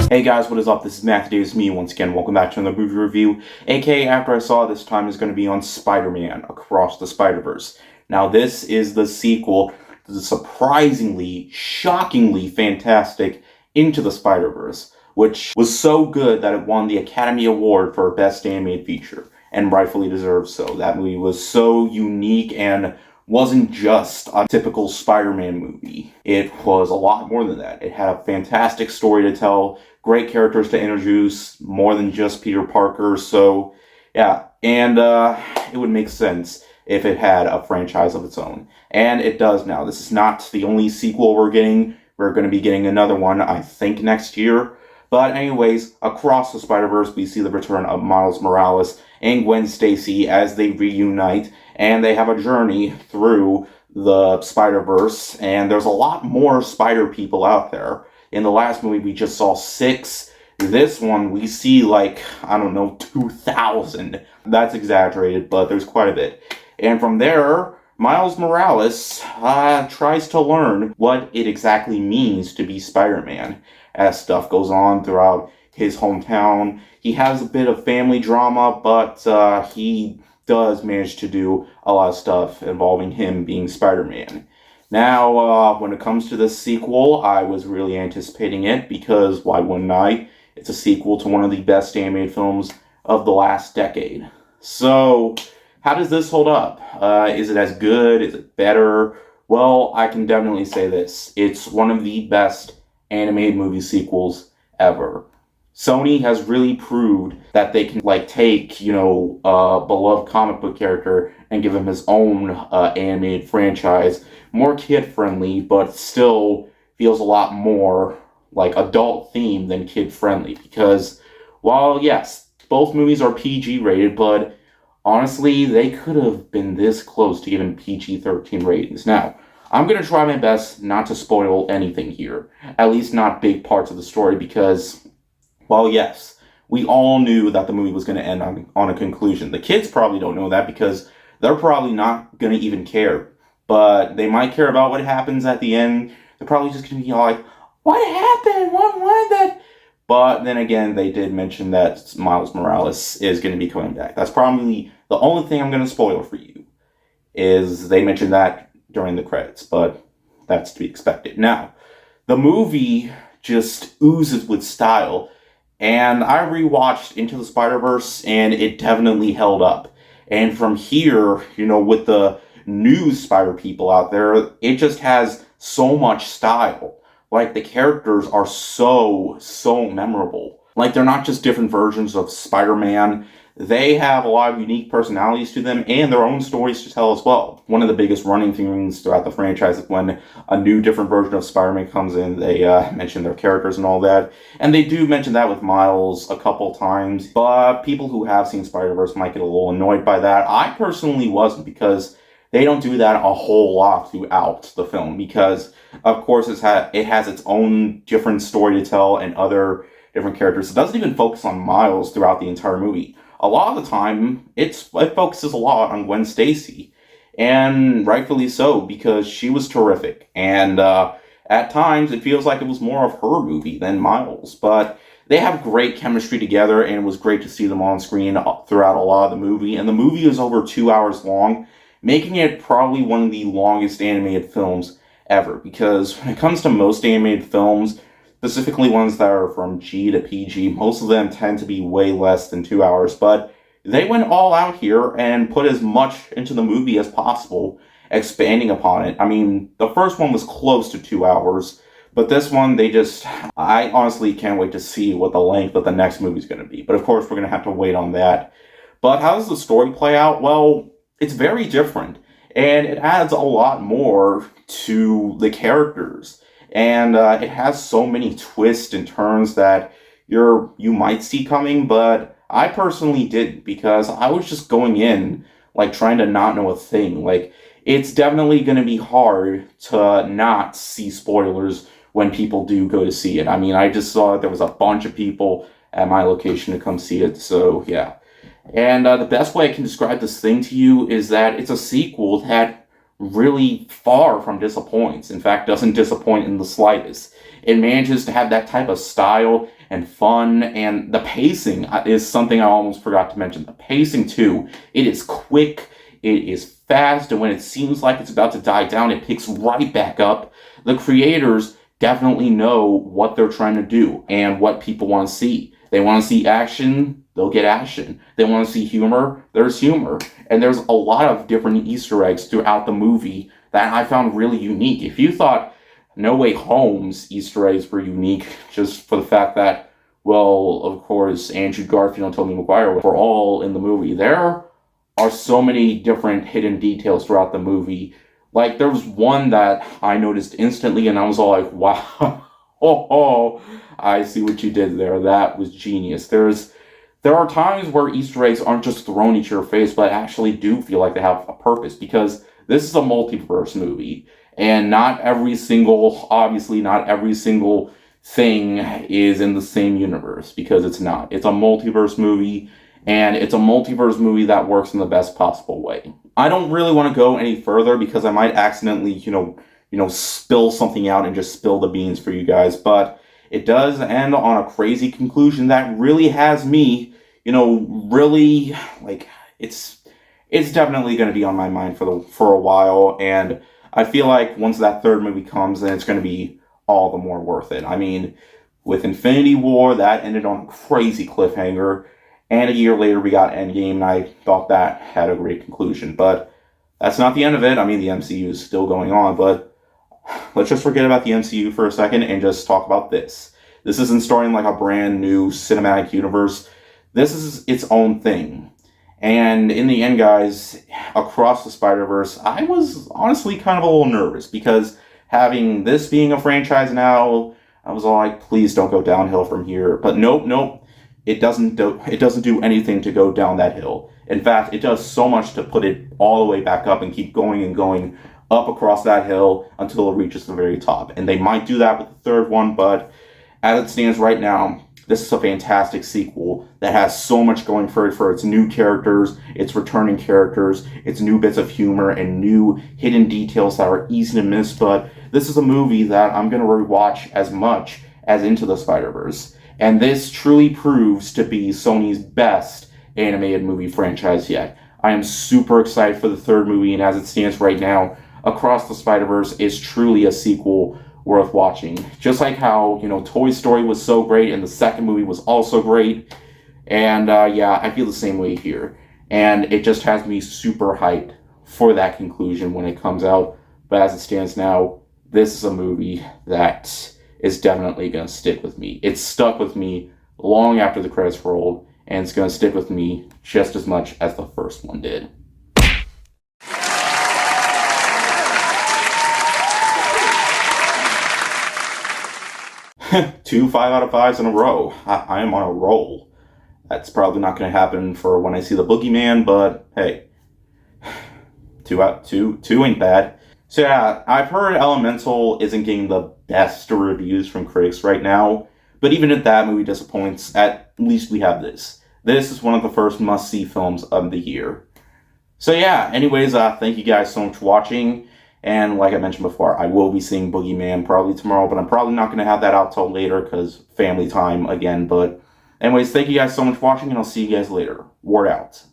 Hey guys, what is up? This is Matthew Davis, me once again. Welcome back to another movie review, aka After I Saw This time is going to be on Spider-Man Across the Spiderverse. Now this is the sequel to the surprisingly, shockingly fantastic Into the Spider-Verse, which was so good that it won the Academy Award for Best Animated Feature, and rightfully deserved so. That movie was so unique and wasn't just a typical Spider-Man movie. It was a lot more than that. It had a fantastic story to tell, great characters to introduce, more than just Peter Parker. So, yeah, and it would make sense if it had a franchise of its own. And it does now. This is not the only sequel we're getting. We're going to be getting another one, I think, next year. But anyways, Across the Spider-Verse, we see the return of Miles Morales and Gwen Stacy as they reunite, and they have a journey through the Spider-Verse, and there's a lot more spider people out there. In the last movie, we just saw 6. This one, we see 2,000. That's exaggerated, but there's quite a bit. And from there, Miles Morales tries to learn what it exactly means to be Spider-Man. As stuff goes on throughout his hometown, he has a bit of family drama, but he does manage to do a lot of stuff involving him being Spider-Man. Now, when it comes to this sequel, I was really anticipating it because why wouldn't I? It's a sequel to one of the best animated films of the last decade. So, how does this hold up? Is it as good? Is it better? Well, I can definitely say this. It's one of the best animated movie sequels ever. Sony has really proved that they can take, a beloved comic book character and give him his own animated franchise, more kid-friendly, but still feels a lot more like adult themed than kid-friendly. Because while, yes, both movies are PG rated, but honestly, they could have been this close to giving PG-13 ratings. Now, I'm going to try my best not to spoil anything here, at least not big parts of the story, because, well, yes, we all knew that the movie was going to end on a conclusion. The kids probably don't know that because they're probably not going to even care, but they might care about what happens at the end. They're probably just going to be like, what happened? What was that? But then again, they did mention that Miles Morales is going to be coming back. That's probably the only thing I'm going to spoil for you, is they mentioned that during the credits, but that's to be expected. Now, the movie just oozes with style, and I rewatched Into the Spider-Verse, and it definitely held up. And from here, with the new Spider people out there, it just has so much style. The characters are so memorable. They're not just different versions of Spider-Man. They have a lot of unique personalities to them and their own stories to tell as well. One of the biggest running themes throughout the franchise is when a new different version of Spider-Man comes in, they mention their characters and all that. And they do mention that with Miles a couple times, but people who have seen Spider-Verse might get a little annoyed by that. I personally wasn't, because they don't do that a whole lot throughout the film, because of course it has its own different story to tell and other different characters. It doesn't even focus on Miles throughout the entire movie. A lot of the time, it focuses a lot on Gwen Stacy, and rightfully so, because she was terrific. And at times, it feels like it was more of her movie than Miles. But they have great chemistry together, and it was great to see them on screen throughout a lot of the movie. And the movie is over 2 hours long, making it probably one of the longest animated films ever. Because when it comes to most animated films, specifically ones that are from G to PG, most of them tend to be way less than 2 hours, but they went all out here and put as much into the movie as possible, expanding upon it. I mean, the first one was close to 2 hours, but this one, I honestly can't wait to see what the length of the next movie is going to be. But of course, we're going to have to wait on that. But how does the story play out? Well, it's very different, and it adds a lot more to the characters. And it has so many twists and turns that you might see coming, but I personally didn't, because I was just going in trying to not know a thing. It's definitely going to be hard to not see spoilers when people do go to see it. I mean, I just saw that there was a bunch of people at my location to come see it, so yeah. And the best way I can describe this thing to you is that it's a sequel that really far from disappoints. In fact, doesn't disappoint in the slightest. It manages to have that type of style and fun. And the pacing is something I almost forgot to mention. The pacing, too. It is quick. It is fast. And when it seems like it's about to die down, it picks right back up. The creators definitely know what they're trying to do and what people want to see. They want to see action, they'll get action. They want to see humor, there's humor. And there's a lot of different Easter eggs throughout the movie that I found really unique. If you thought No Way Home's Easter eggs were unique just for the fact that, well, of course, Andrew Garfield and Tobey Maguire were all in the movie, there are so many different hidden details throughout the movie. Like, there was one that I noticed instantly, and I was all like, wow, oh, I see what you did there. That was genius. There are times where Easter eggs aren't just thrown at your face, but actually do feel like they have a purpose, because this is a multiverse movie, and obviously not every single thing is in the same universe, because it's not. It's a multiverse movie, and it's a multiverse movie that works in the best possible way. I don't really want to go any further because I might accidentally, spill something out and just spill the beans for you guys, but it does end on a crazy conclusion that really has me, really, like, it's definitely going to be on my mind for a while, and I feel like once that third movie comes, then it's going to be all the more worth it. I mean, with Infinity War, that ended on a crazy cliffhanger, and a year later we got Endgame, and I thought that had a great conclusion, but that's not the end of it. I mean, the MCU is still going on, but let's just forget about the MCU for a second and just talk about this. This isn't starting like a brand new cinematic universe. This is its own thing. And in the end, guys, across the Spider-Verse, I was honestly kind of a little nervous because having this being a franchise now, I was all like, please don't go downhill from here. But nope. It doesn't do anything to go down that hill. In fact, it does so much to put it all the way back up and keep going and going up across that hill until it reaches the very top. And they might do that with the third one, but as it stands right now, this is a fantastic sequel that has so much going for it, for its new characters, its returning characters, its new bits of humor, and new hidden details that are easy to miss. But this is a movie that I'm going to rewatch as much as Into the Spider-Verse. And this truly proves to be Sony's best animated movie franchise yet. I am super excited for the third movie, and as it stands right now, Across the Spider-Verse is truly a sequel worth watching. Just like how, Toy Story was so great, and the second movie was also great. And I feel the same way here. And it just has me super hyped for that conclusion when it comes out. But as it stands now, this is a movie that is definitely going to stick with me. It's stuck with me long after the credits rolled, and it's going to stick with me just as much as the first one did. 2 5 out of 5s in a row. I am on a roll. That's probably not going to happen for when I see the Boogeyman, but hey, 2 ain't bad. So yeah, I've heard Elemental isn't getting the best reviews from critics right now, but even if that movie disappoints, at least we have this. This is one of the first must-see films of the year. So yeah, anyways, thank you guys so much for watching. And like I mentioned before, I will be seeing Boogeyman probably tomorrow, but I'm probably not going to have that out till later because family time again. But anyways, thank you guys so much for watching, and I'll see you guys later. Word out.